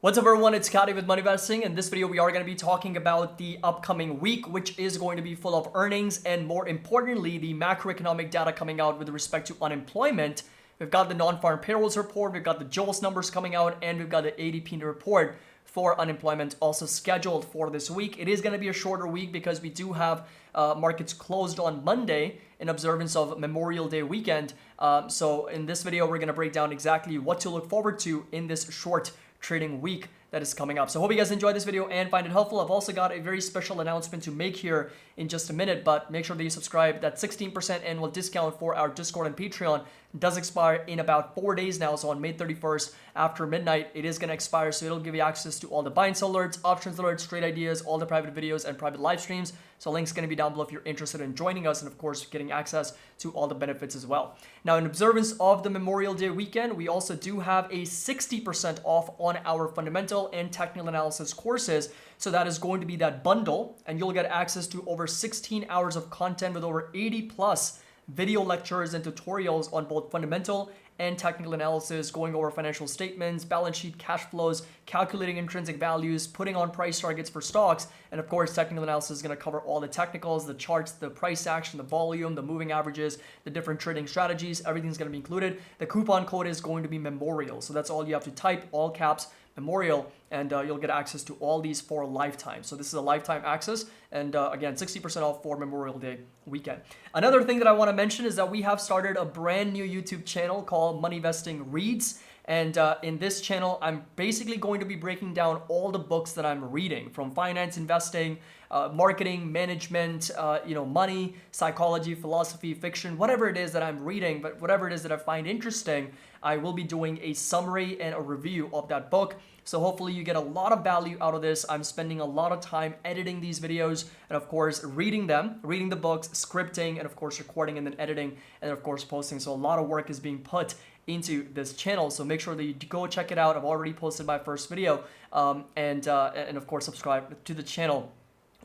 What's up everyone, it's Kadi with Money Investing. In this video, we are going to be talking about the upcoming week, which is going to be full of earnings and more importantly, the macroeconomic data coming out with respect to unemployment. We've got the non-farm payrolls report, we've got the JOLTS numbers coming out, and we've got the ADP report for unemployment also scheduled for this week. It is going to be a shorter week because we do have markets closed on Monday in observance of Memorial Day weekend. So in this video, we're going to break down exactly what to look forward to in this short trading week that is coming up. So hope you guys enjoyed this video and find it helpful. I've also got a very special announcement to make here in just a minute, but make sure that you subscribe. That 16% annual discount for our Discord and Patreon does expire in about 4 days now. So on May 31st after midnight, it is going to expire. So it'll give you access to all the buy and sell alerts, options alerts, trade ideas, all the private videos and private live streams. So link's going to be down below if you're interested in joining us and of course getting access to all the benefits as well. Now in observance of the Memorial Day weekend, we also do have a 60% off on our fundamental and technical analysis courses. So that is going to be that bundle and you'll get access to over 16 hours of content with over 80 plus video lectures and tutorials on both fundamental and technical analysis, going over financial statements, balance sheet, cash flows, calculating intrinsic values, putting on price targets for stocks, and of course technical analysis is going to cover all the technicals, the charts, the price action, the volume, the moving averages, the different trading strategies. Everything's going to be included. The coupon code is going to be Memorial, so that's all you have to type, all caps, Memorial, and you'll get access to all these for a lifetime. So this is a lifetime access, and again, 60% off for Memorial Day weekend. Another thing that I want to mention is that we have started a brand new YouTube channel called Money Investing Reads. And in this channel, I'm basically going to be breaking down all the books that I'm reading, from finance, investing, marketing, management, money, psychology, philosophy, fiction, whatever it is that I'm reading, but whatever it is that I find interesting, I will be doing a summary and a review of that book. So hopefully you get a lot of value out of this. I'm spending a lot of time editing these videos and of course reading them, reading the books, scripting, and of course recording and then editing and of course posting. So a lot of work is being put into this channel. So make sure that you go check it out. I've already posted my first video and of course subscribe to the channel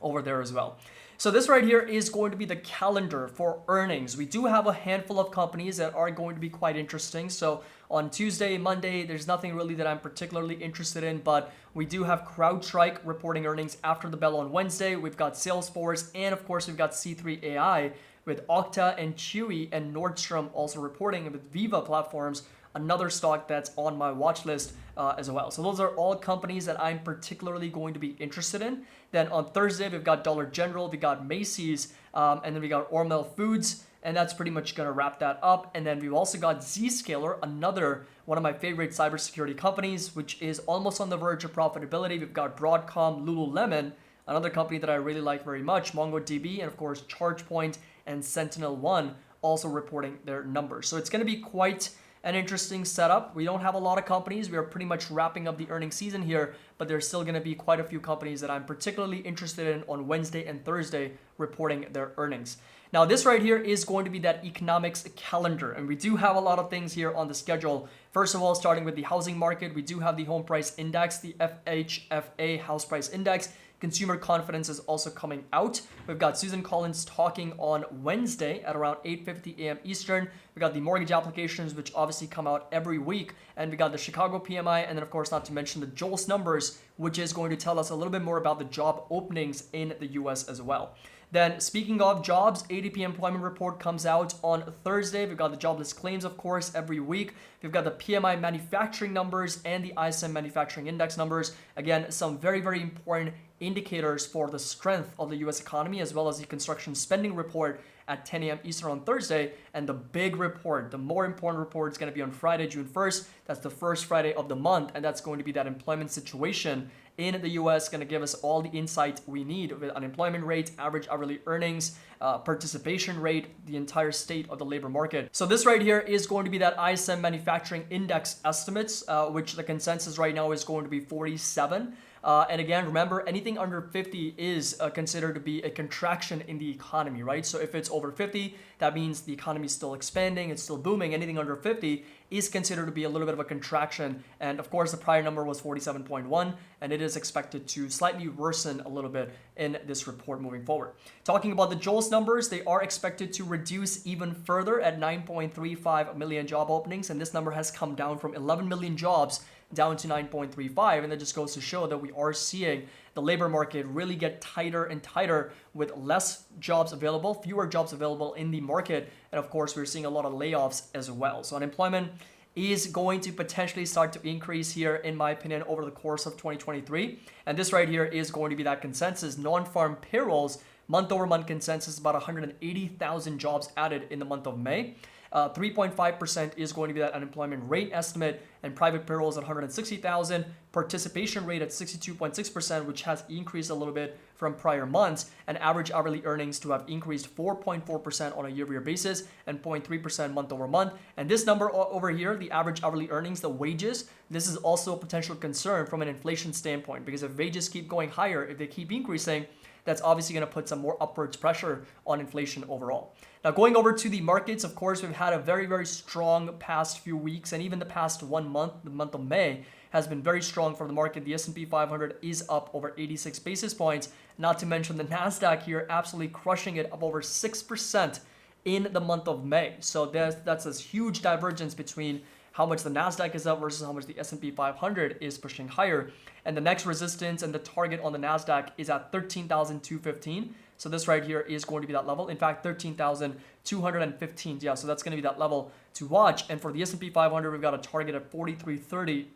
over there as well. So this right here is going to be the calendar for earnings. We do have a handful of companies that are going to be quite interesting. So on Tuesday, Monday, there's nothing really that I'm particularly interested in, but we do have CrowdStrike reporting earnings after the bell on Wednesday. We've got Salesforce, and of course we've got C3 AI with Okta and Chewy and Nordstrom also reporting, and with Viva Platforms, another stock that's on my watch list as well. So those are all companies that I'm particularly going to be interested in. Then on Thursday, we've got Dollar General, we got Macy's, and then we got Hormel Foods, and that's pretty much going to wrap that up. And then we've also got Zscaler, another one of my favorite cybersecurity companies, which is almost on the verge of profitability. We've got Broadcom, Lululemon, another company that I really like very much, MongoDB, and of course ChargePoint and SentinelOne also reporting their numbers. So it's going to be quite an interesting setup. We don't have a lot of companies. We are pretty much wrapping up the earnings season here, but there's still going to be quite a few companies that I'm particularly interested in on Wednesday and Thursday reporting their earnings. Now this right here is going to be that economics calendar, and we do have a lot of things here on the schedule. First of all, starting with the housing market, we do have the home price index, the FHFA house price index. Consumer confidence is also coming out. We've got Susan Collins talking on Wednesday at around 8:50 a.m. Eastern. We got the mortgage applications, which obviously come out every week. And we got the Chicago PMI, and then of course, not to mention the JOLTS numbers, which is going to tell us a little bit more about the job openings in the US as well. Then speaking of jobs, ADP employment report comes out on Thursday. We've got the jobless claims, of course, every week. We've got the PMI manufacturing numbers and the ISM manufacturing index numbers. Again, some very, very important indicators for the strength of the US economy, as well as the construction spending report at 10 a.m. Eastern on Thursday. And the big report, the more important report, is going to be on Friday, June 1st. That's the first Friday of the month, and that's going to be that employment situation in the US, going to give us all the insight we need with unemployment rate, average hourly earnings, participation rate, the entire state of the labor market. So this right here is going to be that ISM manufacturing index estimates, which the consensus right now is going to be 47. And again, remember, anything under 50 is considered to be a contraction in the economy, right? So if it's over 50, that means the economy is still expanding, it's still booming. Anything under 50 is considered to be a little bit of a contraction. And of course, the prior number was 47.1, and it is expected to slightly worsen a little bit in this report moving forward. Talking about the JOLTS numbers, they are expected to reduce even further at 9.35 million job openings, and this number has come down from 11 million jobs down to 9.35, and that just goes to show that we are seeing the labor market really get tighter and tighter with less jobs available, fewer jobs available in the market, and of course we're seeing a lot of layoffs as well. So unemployment is going to potentially start to increase here, in my opinion, over the course of 2023, and this right here is going to be that consensus. Non-farm payrolls, month-over-month consensus is about 180,000 jobs added in the month of May. 3.5% is going to be that unemployment rate estimate, and private payrolls at 160,000, participation rate at 62.6%, which has increased a little bit from prior months, and average hourly earnings to have increased 4.4% on a year-over-year basis and 0.3% month-over-month. And this number over here, the average hourly earnings, the wages, this is also a potential concern from an inflation standpoint, because if wages keep going higher, if they keep increasing, that's obviously going to put some more upwards pressure on inflation overall. Now, going over to the markets, of course, we've had a very, very strong past few weeks, and even the past 1 month, the month of May, has been very strong for the market. The S&P 500 is up over 86 basis points, not to mention the NASDAQ here absolutely crushing it, up over 6% in the month of May. So that's a huge divergence between how much the NASDAQ is up versus how much the S&P 500 is pushing higher. And the next resistance and the target on the NASDAQ is at 13,215. So this right here is going to be that level. In fact, 13,215. Yeah, so that's going to be that level to watch. And for the S&P 500, we've got a target at 4330.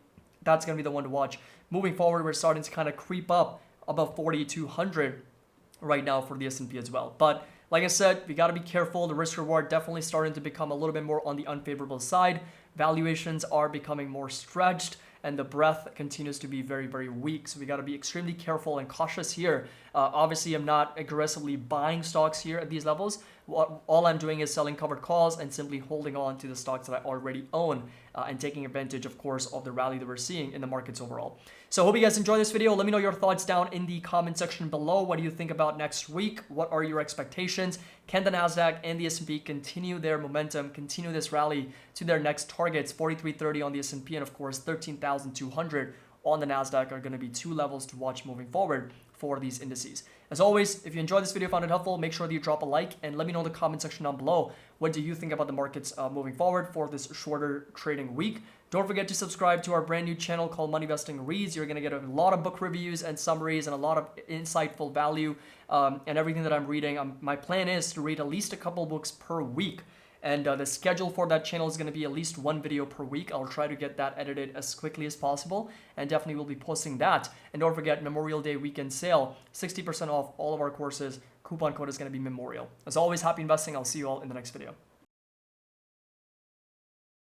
That's going to be the one to watch. Moving forward, we're starting to kind of creep up above 4,200 right now for the S&P as well. But like I said, we got to be careful. The risk reward definitely starting to become a little bit more on the unfavorable side. Valuations are becoming more stretched, and the breadth continues to be very, very weak. So we got to be extremely careful and cautious here. Obviously, I'm not aggressively buying stocks here at these levels. All I'm doing is selling covered calls and simply holding on to the stocks that I already own and taking advantage, of course, of the rally that we're seeing in the markets overall. So I hope you guys enjoyed this video. Let me know your thoughts down in the comment section below. What do you think about next week? What are your expectations? Can the NASDAQ and the S&P continue their momentum, continue this rally to their next targets? 4330 on the S&P and, of course, 13,200 on the NASDAQ are going to be two levels to watch moving forward for these indices. As always, if you enjoyed this video, found it helpful, make sure that you drop a like and let me know in the comment section down below. What do you think about the markets moving forward for this shorter trading week? Don't forget to subscribe to our brand new channel called Money Investing Reads. You're going to get a lot of book reviews and summaries and a lot of insightful value and everything that I'm reading. My plan is to read at least a couple books per week. And the schedule for that channel is going to be at least one video per week. I'll try to get that edited as quickly as possible, and definitely will be posting that. And don't forget, Memorial Day weekend sale, 60% off all of our courses. Coupon code is going to be Memorial. As always, happy investing. I'll see you all in the next video.